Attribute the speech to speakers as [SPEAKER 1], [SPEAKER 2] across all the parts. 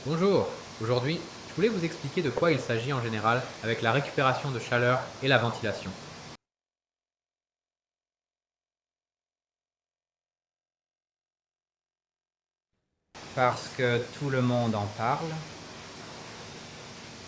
[SPEAKER 1] Bonjour, aujourd'hui, je voulais vous expliquer de quoi il s'agit en général avec la récupération de chaleur et la ventilation.
[SPEAKER 2] Parce que tout le monde en parle.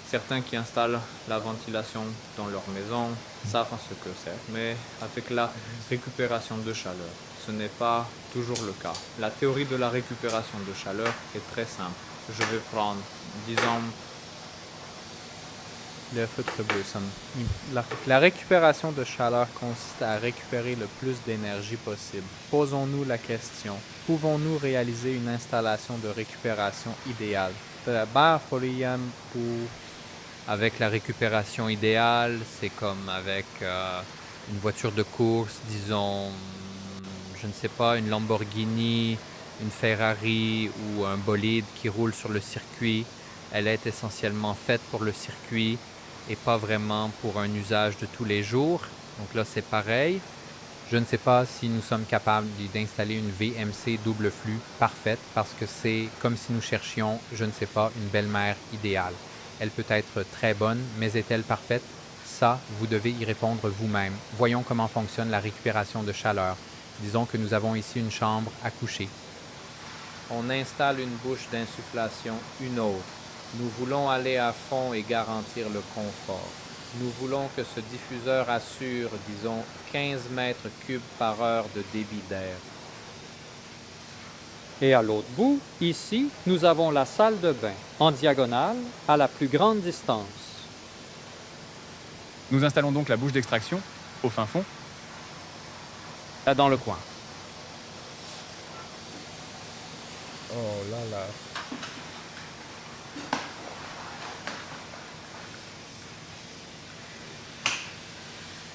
[SPEAKER 3] Certains qui installent la ventilation dans leur maison savent ce que c'est, mais avec la récupération de chaleur, ce n'est pas toujours le cas. La théorie de la récupération de chaleur est très simple. Je vais prendre, disons, le feutre bleu. La récupération de chaleur consiste à récupérer le plus d'énergie possible. Posons-nous la question, pouvons-nous réaliser une installation de récupération idéale? Avec la récupération idéale, c'est comme avec une voiture de course, disons, je ne sais pas, une Lamborghini, une Ferrari ou un bolide qui roule sur le circuit. Elle est essentiellement faite pour le circuit et pas vraiment pour un usage de tous les jours. Donc là, c'est pareil. Je ne sais pas si nous sommes capables d'installer une VMC double flux parfaite parce que c'est comme si nous cherchions, je ne sais pas, une belle-mère idéale. Elle peut être très bonne, mais est-elle parfaite? Ça, vous devez y répondre vous-même. Voyons comment fonctionne la récupération de chaleur. Disons que nous avons ici une chambre à coucher. On installe une bouche d'insufflation, une autre. Nous voulons aller à fond et garantir le confort. Nous voulons que ce diffuseur assure, disons, 15 mètres cubes par heure de débit d'air.
[SPEAKER 4] Et à l'autre bout, ici, nous avons la salle de bain, en diagonale, à la plus grande distance.
[SPEAKER 5] Nous installons donc la bouche d'extraction, au fin fond, là dans le coin.
[SPEAKER 1] Oh là là.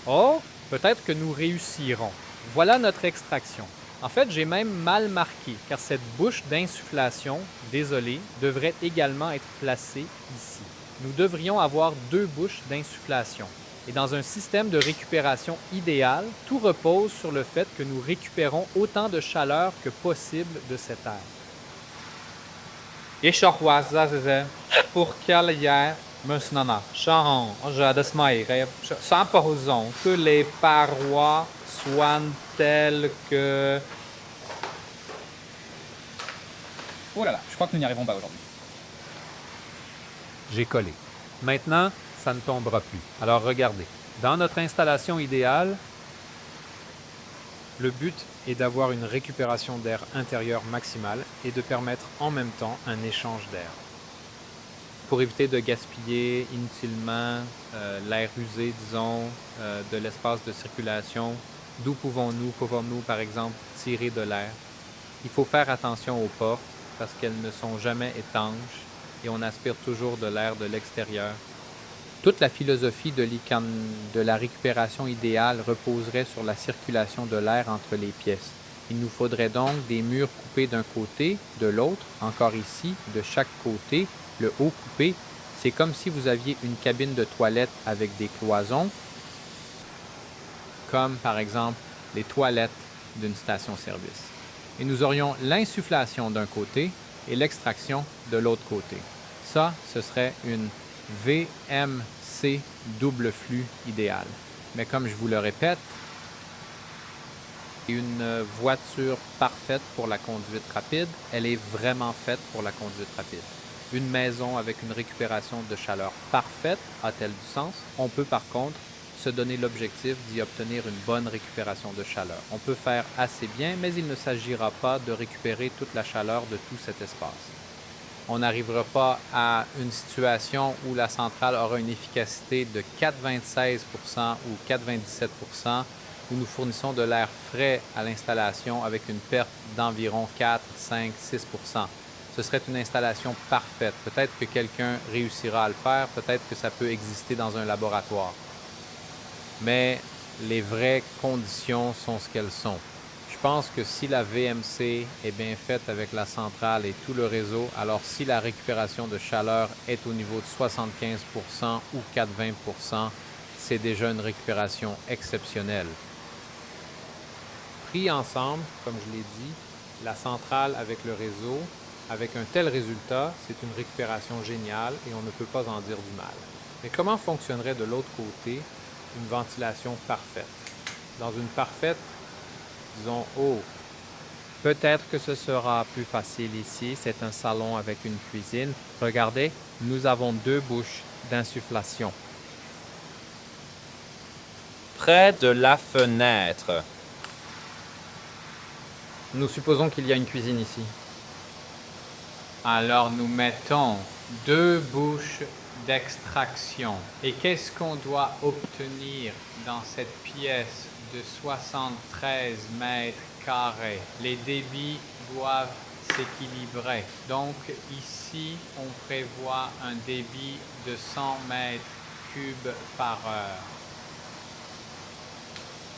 [SPEAKER 4] Oh, peut-être que nous réussirons. Voilà notre extraction. En fait, j'ai même mal marqué, car cette bouche d'insufflation, désolé, devrait également être placée ici. Nous devrions avoir deux bouches d'insufflation. Et dans un système de récupération idéal, tout repose sur le fait que nous récupérons autant de chaleur que possible de cet air. Pour Musnana, Sharon, Jadasmaïre, supposons que les parois soient telles que.
[SPEAKER 5] Oh là là, je crois que nous n'y arriverons pas aujourd'hui.
[SPEAKER 1] J'ai collé. Maintenant, ça ne tombera plus. Alors regardez, dans notre installation idéale, le but est d'avoir une récupération d'air intérieur maximale et de permettre en même temps un échange d'air. Pour éviter de gaspiller inutilement l'air usé, disons, de l'espace de circulation, d'où pouvons-nous par exemple tirer de l'air? Il faut faire attention aux portes parce qu'elles ne sont jamais étanches et on aspire toujours de l'air de l'extérieur. Toute la philosophie de la récupération idéale reposerait sur la circulation de l'air entre les pièces. Il nous faudrait donc des murs coupés d'un côté, de l'autre, encore ici, de chaque côté, le haut coupé. C'est comme si vous aviez une cabine de toilette avec des cloisons, comme par exemple les toilettes d'une station-service. Et nous aurions l'insufflation d'un côté et l'extraction de l'autre côté. Ça, ce serait une VMC double flux idéale. Mais comme je vous le répète, une voiture parfaite pour la conduite rapide, elle est vraiment faite pour la conduite rapide. Une maison avec une récupération de chaleur parfaite a-t-elle du sens? On peut par contre se donner l'objectif d'y obtenir une bonne récupération de chaleur. On peut faire assez bien, mais il ne s'agira pas de récupérer toute la chaleur de tout cet espace. On n'arrivera pas à une situation où la centrale aura une efficacité de 4,26 ou 4,27 où nous fournissons de l'air frais à l'installation avec une perte d'environ 4, 5, 6 Ce serait une installation parfaite. Peut-être que quelqu'un réussira à le faire, peut-être que ça peut exister dans un laboratoire. Mais les vraies conditions sont ce qu'elles sont. Je pense que si la VMC est bien faite avec la centrale et tout le réseau, alors si la récupération de chaleur est au niveau de 75 ou 4,20 c'est déjà une récupération exceptionnelle. Pris ensemble, comme je l'ai dit, la centrale avec le réseau,
[SPEAKER 4] Avec un tel résultat, c'est une récupération géniale et on ne peut pas en dire du mal. Mais comment fonctionnerait de l'autre côté une ventilation parfaite? Dans une parfaite, disons, oh,
[SPEAKER 3] Peut-être que ce sera plus facile ici. C'est un salon avec une cuisine. Regardez, nous avons deux bouches d'insufflation.
[SPEAKER 6] Près de la fenêtre.
[SPEAKER 2] Nous supposons qu'il y a une cuisine ici.
[SPEAKER 3] Alors nous mettons deux bouches d'extraction. Et qu'est-ce qu'on doit obtenir dans cette pièce de 73 mètres carrés? Les débits doivent s'équilibrer. Donc ici, on prévoit un débit de 100 mètres cubes par heure.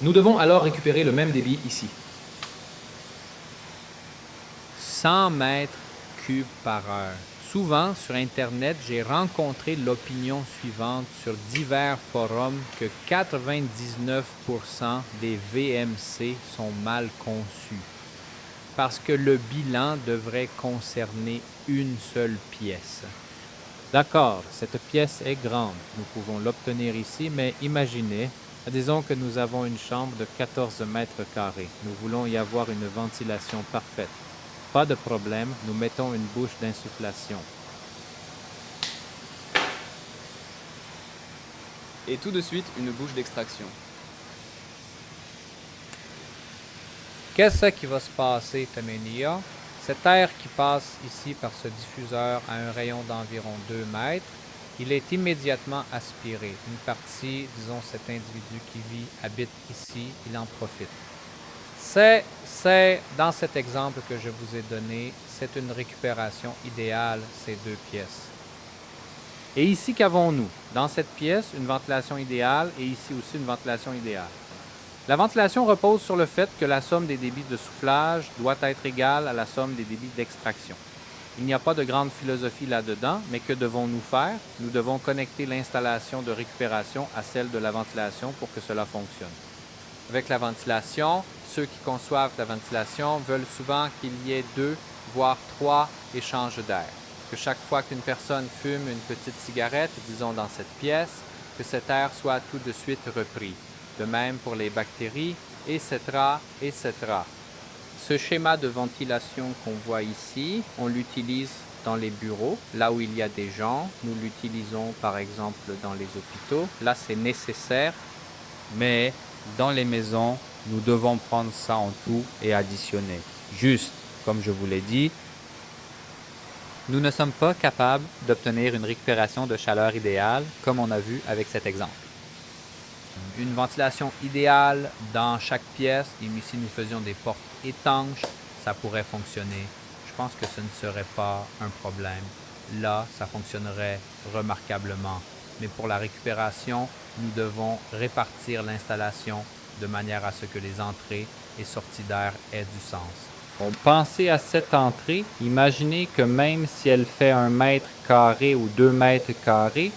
[SPEAKER 7] Nous devons alors récupérer le même débit ici.
[SPEAKER 3] 100 mètres cubes par heure. Souvent, sur Internet, j'ai rencontré l'opinion suivante sur divers forums que 99% des VMC sont mal conçus parce que le bilan devrait concerner une seule pièce. D'accord, cette pièce est grande. Nous pouvons l'obtenir ici, mais imaginez, disons que nous avons une chambre de 14 mètres carrés. Nous voulons y avoir une ventilation parfaite. Pas de problème, nous mettons une bouche d'insufflation.
[SPEAKER 5] Et tout de suite, une bouche d'extraction.
[SPEAKER 3] Qu'est-ce qui va se passer, Tamenia? Cet air qui passe ici par ce diffuseur à un rayon d'environ 2 mètres, il est immédiatement aspiré. Une partie, disons cet individu qui habite ici, il en profite. C'est, dans cet exemple que je vous ai donné, c'est une récupération idéale, ces deux pièces. Et ici, qu'avons-nous? Dans cette pièce, une ventilation idéale et ici aussi une ventilation idéale. La ventilation repose sur le fait que la somme des débits de soufflage doit être égale à la somme des débits d'extraction. Il n'y a pas de grande philosophie là-dedans, mais que devons-nous faire? Nous devons connecter l'installation de récupération à celle de la ventilation pour que cela fonctionne. Avec la ventilation, ceux qui conçoivent la ventilation veulent souvent qu'il y ait 2, voire 3 échanges d'air. Que chaque fois qu'une personne fume une petite cigarette, disons dans cette pièce, que cet air soit tout de suite repris. De même pour les bactéries, etc., etc. Ce schéma de ventilation qu'on voit ici, on l'utilise dans les bureaux, là où il y a des gens. Nous l'utilisons par exemple dans les hôpitaux. Là, c'est nécessaire.
[SPEAKER 6] Mais dans les maisons, nous devons prendre ça en tout et additionner. Juste, comme je vous l'ai dit,
[SPEAKER 3] Nous ne sommes pas capables d'obtenir une récupération de chaleur idéale, comme on a vu avec cet exemple. Une ventilation idéale dans chaque pièce, et ici nous faisions des portes étanches, ça pourrait fonctionner. Je pense que ce ne serait pas un problème. Là, ça fonctionnerait remarquablement. Mais pour la récupération, nous devons répartir l'installation de manière à ce que les entrées et sorties d'air aient du sens.
[SPEAKER 6] pensez à cette entrée. Imaginez que même si elle fait 1 mètre carré ou 2 mètres carrés,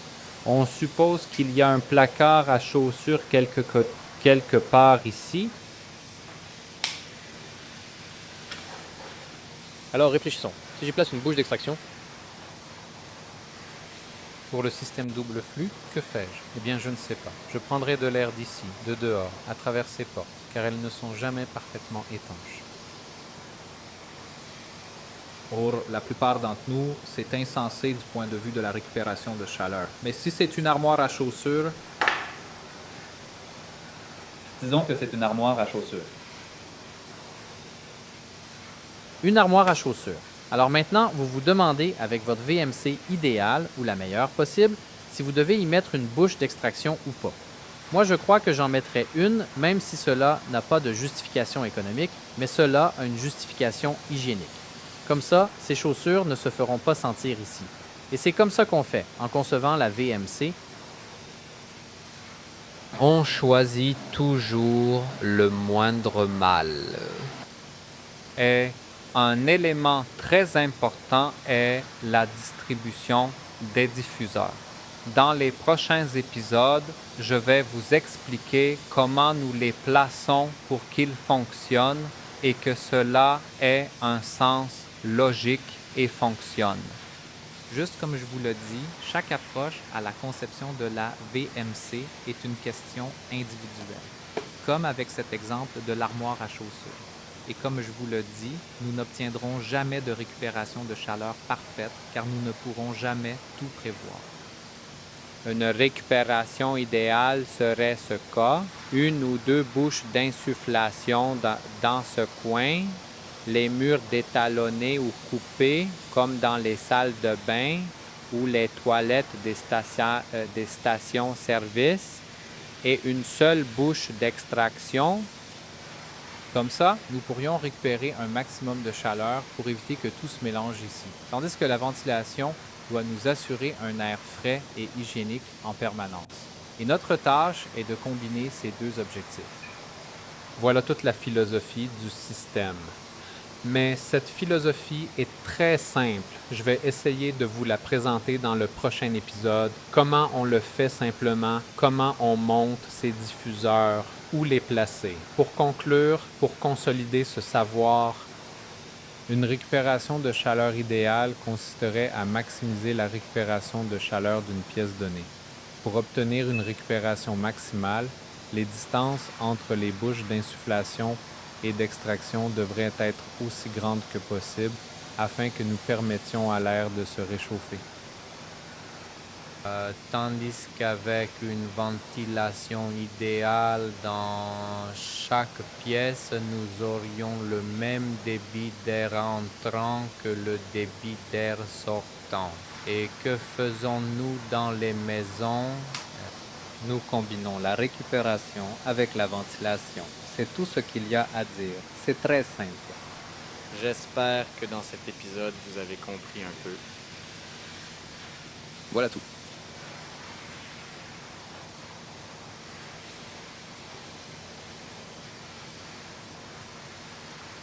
[SPEAKER 6] on suppose qu'il y a un placard à chaussures quelque part ici.
[SPEAKER 2] Alors réfléchissons. Si j'y place une bouche d'extraction,
[SPEAKER 4] pour le système double flux, que fais-je? Eh bien, je ne sais pas. Je prendrai de l'air d'ici, de dehors, à travers ces portes, car elles ne sont jamais parfaitement étanches.
[SPEAKER 7] Pour la plupart d'entre nous, c'est insensé du point de vue de la récupération de chaleur. Mais si c'est une armoire à chaussures, disons que c'est une armoire à chaussures.
[SPEAKER 4] Une armoire à chaussures. Alors maintenant, vous vous demandez, avec votre VMC idéale, ou la meilleure possible, si vous devez y mettre une bouche d'extraction ou pas. Moi, je crois que j'en mettrais une, même si cela n'a pas de justification économique, mais cela a une justification hygiénique. Comme ça, ces chaussures ne se feront pas sentir ici. Et c'est comme ça qu'on fait, en concevant la VMC.
[SPEAKER 3] On choisit toujours le moindre mal. Et un élément très important est la distribution des diffuseurs. Dans les prochains épisodes, je vais vous expliquer comment nous les plaçons pour qu'ils fonctionnent et que cela ait un sens logique et fonctionne. Juste comme je vous le dis, chaque approche à la conception de la VMC est une question individuelle, comme avec cet exemple de l'armoire à chaussures. Et comme je vous le dis, nous n'obtiendrons jamais de récupération de chaleur parfaite car nous ne pourrons jamais tout prévoir. Une récupération idéale serait ce cas, une ou deux bouches d'insufflation dans ce coin, les murs détalonnés ou coupés comme dans les salles de bain ou les toilettes des stations-service et une seule bouche d'extraction. Comme ça, nous pourrions récupérer un maximum de chaleur pour éviter que tout se mélange ici. Tandis que la ventilation doit nous assurer un air frais et hygiénique en permanence. Et notre tâche est de combiner ces deux objectifs.
[SPEAKER 7] Voilà toute la philosophie du système. Mais cette philosophie est très simple. Je vais essayer de vous la présenter dans le prochain épisode. Comment on le fait simplement, comment on monte ces diffuseurs, où les placer. Pour conclure, pour consolider ce savoir, une récupération de chaleur idéale consisterait à maximiser la récupération de chaleur d'une pièce donnée. Pour obtenir une récupération maximale, les distances entre les bouches d'insufflation et d'extraction devraient être aussi grandes que possible afin que nous permettions à l'air de se réchauffer.
[SPEAKER 3] Tandis qu'avec une ventilation idéale dans chaque pièce, nous aurions le même débit d'air entrant que le débit d'air sortant. Et que faisons-nous dans les maisons?
[SPEAKER 1] Nous combinons la récupération avec la ventilation. C'est tout ce qu'il y a à dire. C'est très simple.
[SPEAKER 8] J'espère que dans cet épisode, vous avez compris un peu.
[SPEAKER 5] Voilà tout.